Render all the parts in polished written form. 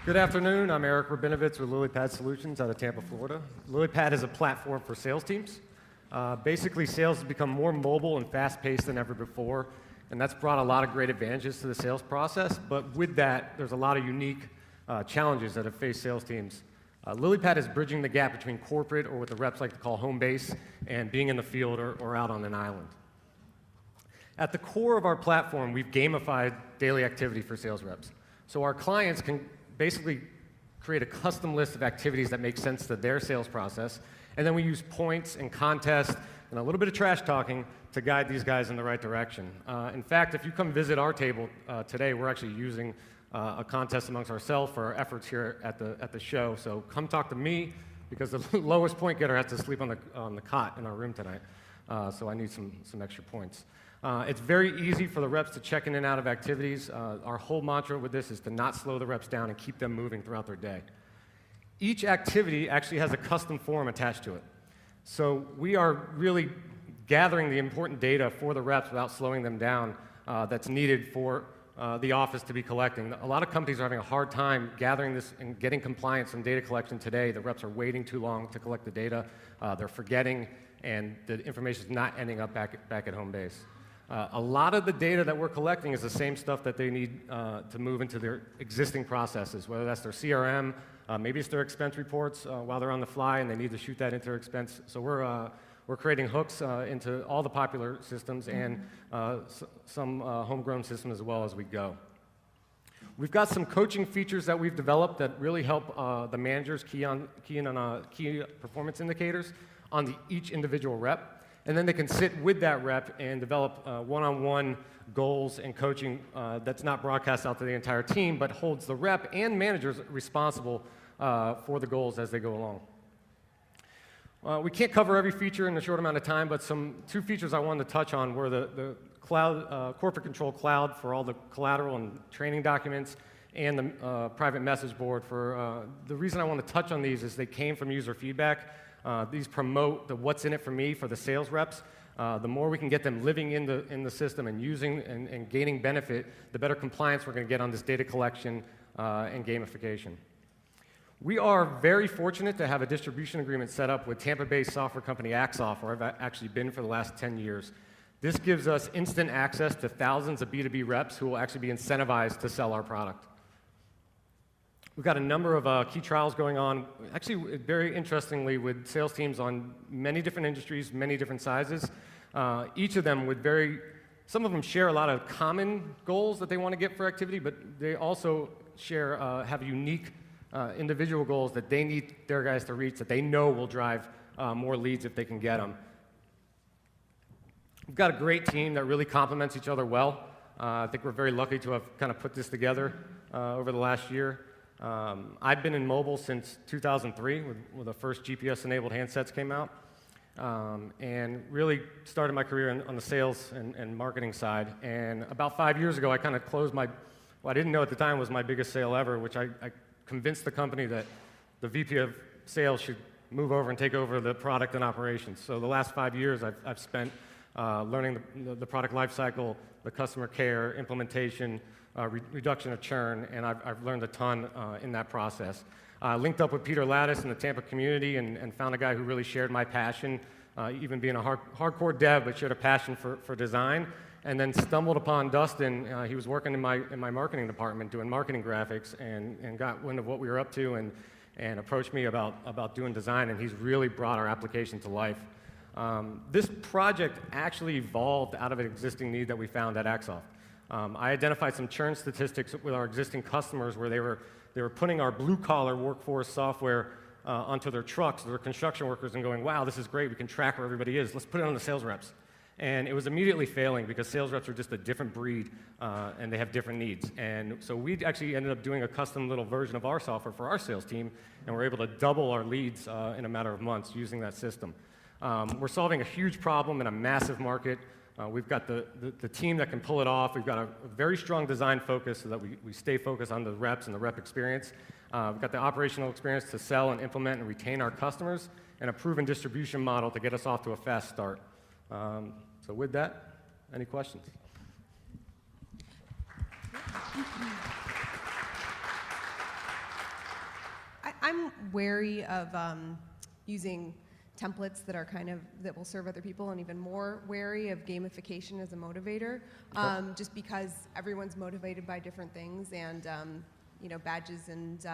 Good afternoon. I'm Eric Rabinovitz with LilyPad Solutions out of Tampa, Florida. LilyPad is a platform for sales teams. Basically, sales has become more mobile and fast-paced than ever before, and that's brought a lot of great advantages to the sales process. But with that, there's a lot of unique challenges that have faced sales teams. LilyPad is bridging the gap between corporate, or what the reps like to call home base, and being in the field or out on an island. At the core of our platform, we've gamified daily activity for sales reps. So our clients can basically create a custom list of activities that make sense to their sales process, and then we use points and contests and a little bit of trash talking to guide these guys in the right direction. In fact, if you come visit our table today, we're actually using a contest amongst ourselves for our efforts here at the show. So come talk to me, because the lowest point getter has to sleep on the cot in our room tonight. So I need some extra points. It's very easy for the reps to check in and out of activities. Our whole mantra with this is to not slow the reps down and keep them moving throughout their day. Each activity actually has a custom form attached to it. So we are really gathering the important data for the reps without slowing them down that's needed for the office to be collecting. A lot of companies are having a hard time gathering this and getting compliance from data collection today. The reps are waiting too long to collect the data. They're forgetting, and the information is not ending up back at home base. A lot of the data that we're collecting is the same stuff that they need to move into their existing processes, whether that's their CRM, maybe it's their expense reports while they're on the fly and they need to shoot that into their expense. So we're creating hooks into all the popular systems and some homegrown systems as well as we go. We've got some coaching features that we've developed that really help the managers key in on key performance indicators on each individual rep. And then they can sit with that rep and develop one-on-one goals and coaching that's not broadcast out to the entire team, but holds the rep and managers responsible for the goals as they go along. We can't cover every feature in a short amount of time, but two features I wanted to touch on were the cloud, corporate control cloud for all the collateral and training documents, and the private message board. The reason I want to touch on these is they came from user feedback. These promote the what's in it for me for the sales reps. The more we can get them living in the system and using and gaining benefit, the better compliance we're going to get on this data collection and gamification. We are very fortunate to have a distribution agreement set up with Tampa-based software company Axoff, where I've actually been for the last 10 years. This gives us instant access to thousands of B2B reps who will actually be incentivized to sell our product. We've got a number of key trials going on, actually very interestingly, with sales teams on many different industries, many different sizes. Each of them some of them share a lot of common goals that they want to get for activity, but they also have unique individual goals that they need their guys to reach that they know will drive more leads if they can get them. We've got a great team that really complements each other well. I think we're very lucky to have kind of put this together over the last year. I've been in mobile since 2003 when the first GPS-enabled handsets came out, and really started my career on the sales and marketing side. And about 5 years ago, I kind of closed what I didn't know at the time was my biggest sale ever, which I convinced the company that the VP of sales should move over and take over the product and operations. So the last 5 years I've spent learning the product lifecycle, the customer care, implementation, reduction of churn, and I've learned a ton in that process. Linked up with Peter Lattis in the Tampa community and found a guy who really shared my passion, even being a hardcore dev, but shared a passion for design, and then stumbled upon Dustin. He was working in my marketing department doing marketing graphics and got wind of what we were up to and approached me about doing design, and he's really brought our application to life. This project actually evolved out of an existing need that we found at Axoff. I identified some churn statistics with our existing customers where they were putting our blue-collar workforce software onto their trucks, their construction workers, and going, wow, this is great, we can track where everybody is, let's put it on the sales reps. And it was immediately failing because sales reps are just a different breed and they have different needs. And so we actually ended up doing a custom little version of our software for our sales team, and we're able to double our leads in a matter of months using that system. We're solving a huge problem in a massive market. We've got the team that can pull it off. We've got a very strong design focus so that we stay focused on the reps and the rep experience. We've got the operational experience to sell and implement and retain our customers, and a proven distribution model to get us off to a fast start. So with that, any questions? I'm wary of using templates that are that will serve other people, and even more wary of gamification as a motivator, just because everyone's motivated by different things, and badges and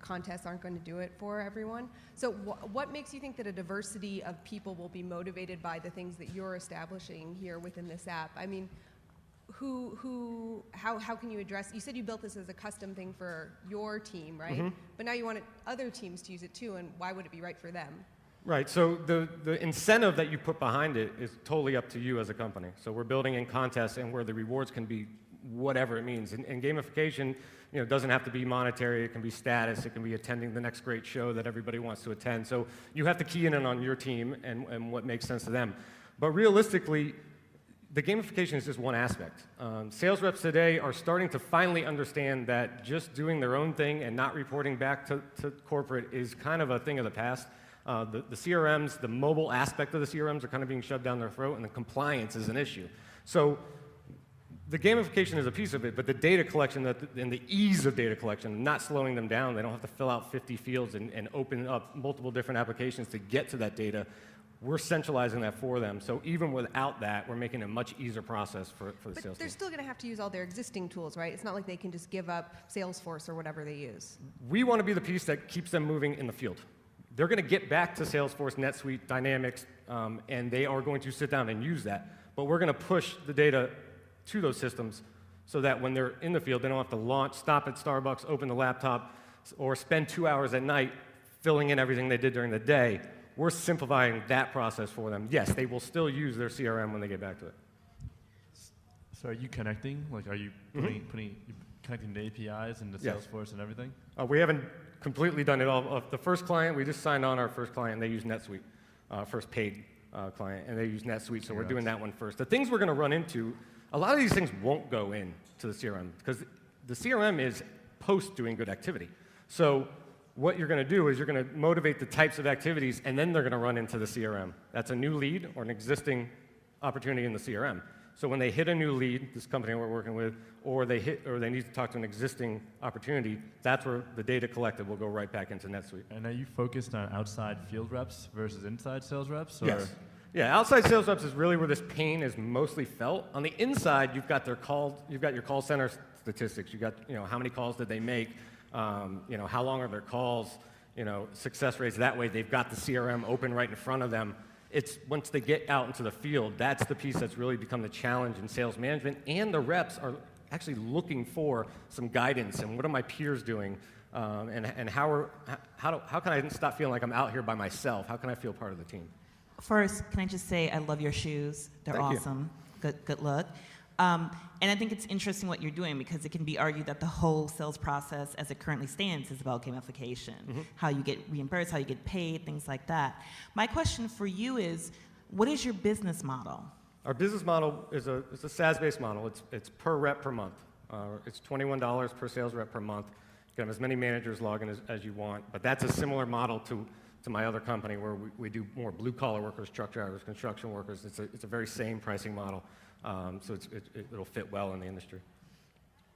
contests aren't going to do it for everyone. So what makes you think that a diversity of people will be motivated by the things that you're establishing here within this app? I mean, how can you address, you said you built this as a custom thing for your team, right? Mm-hmm. But now you want other teams to use it too, and why would it be right for them? Right, so the incentive that you put behind it is totally up to you as a company. So we're building in contests and where the rewards can be whatever it means. And gamification, doesn't have to be monetary. It can be status. It can be attending the next great show that everybody wants to attend. So you have to key in on your team and what makes sense to them. But realistically, the gamification is just one aspect. Sales reps today are starting to finally understand that just doing their own thing and not reporting back to corporate is kind of a thing of the past. The CRMs, the mobile aspect of the CRMs are kind of being shoved down their throat, and the compliance is an issue. So the gamification is a piece of it, but the data collection and the ease of data collection, not slowing them down, they don't have to fill out 50 fields and open up multiple different applications to get to that data. We're centralizing that for them. So even without that, we're making a much easier process for the sales team. But they're still going to have to use all their existing tools, right? It's not like they can just give up Salesforce or whatever they use. We want to be the piece that keeps them moving in the field. They're going to get back to Salesforce, NetSuite, Dynamics, and they are going to sit down and use that. But we're going to push the data to those systems so that when they're in the field, they don't have to stop at Starbucks, open the laptop, or spend 2 hours at night filling in everything they did during the day. We're simplifying that process for them. Yes, they will still use their CRM when they get back to it. So are you connecting? Like, are you connecting the APIs into Salesforce and everything? We haven't completely done it all. The first client, we just signed on our first client, and they use NetSuite, first paid client, and they use NetSuite, so we're doing that one first. The things we're going to run into, a lot of these things won't go into the CRM, because the CRM is post doing good activity. So what you're going to do is you're going to motivate the types of activities, and then they're going to run into the CRM. That's a new lead or an existing opportunity in the CRM. So when they hit a new lead, this company we're working with, or they need to talk to an existing opportunity, that's where the data collected will go right back into NetSuite. And are you focused on outside field reps versus inside sales reps? Or? Yes. Yeah, outside sales reps is really where this pain is mostly felt. On the inside, you've got your call center statistics. You've got how many calls did they make, how long are their calls, success rates. That way, they've got the CRM open right in front of them. It's once they get out into the field, that's the piece that's really become the challenge in sales management, and the reps are actually looking for some guidance and what are my peers doing, and how can I stop feeling like I'm out here by myself? How can I feel part of the team? First, can I just say I love your shoes. They're Thank awesome. You. Good look. And I think it's interesting what you're doing, because it can be argued that the whole sales process as it currently stands is about gamification, how you get reimbursed, how you get paid, things like that. My question for you is, what is your business model? Our business model is a SaaS-based model. It's per rep per month. It's $21 per sales rep per month. You can have as many managers log in as you want, but that's a similar model to my other company where we do more blue-collar workers, truck drivers, construction workers. It's a very same pricing model. So it'll fit well in the industry.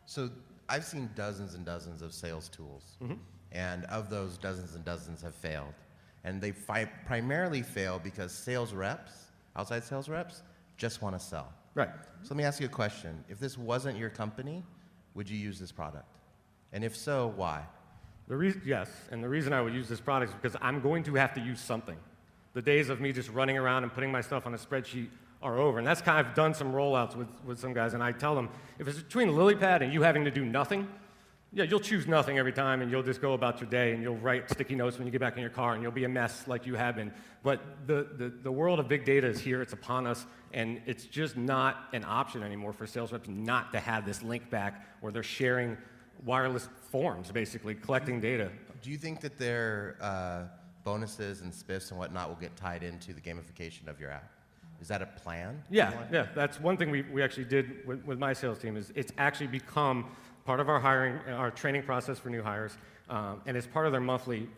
So I've seen dozens and dozens of sales tools, and of those, dozens and dozens have failed. And they primarily fail because sales reps, outside sales reps, just want to sell. Right. So let me ask you a question. If this wasn't your company, would you use this product? And if so, why? Yes, and the reason I would use this product is because I'm going to have to use something. The days of me just running around and putting my stuff on a spreadsheet are over. And that's kind of, I've done some rollouts with some guys, and I tell them, if it's between LilyPad and you having to do nothing, yeah, you'll choose nothing every time, and you'll just go about your day, and you'll write sticky notes when you get back in your car, and you'll be a mess like you have been. But the world of big data is here, it's upon us, and it's just not an option anymore for sales reps not to have this link back where they're sharing wireless forms, basically, collecting data. Do you think that their bonuses and spiffs and whatnot will get tied into the gamification of your app? Is that a plan? Yeah. That's one thing we actually did with my sales team is it's actually become part of our hiring, our training process for new hires, and it's part of their monthly,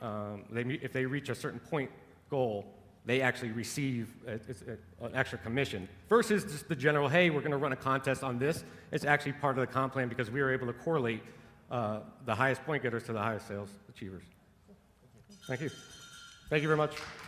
if they reach a certain point goal, they actually receive an extra commission. Versus just the general, hey, we're going to run a contest on this. It's actually part of the comp plan because we were able to correlate the highest point getters to the highest sales achievers. Thank you. Thank you very much.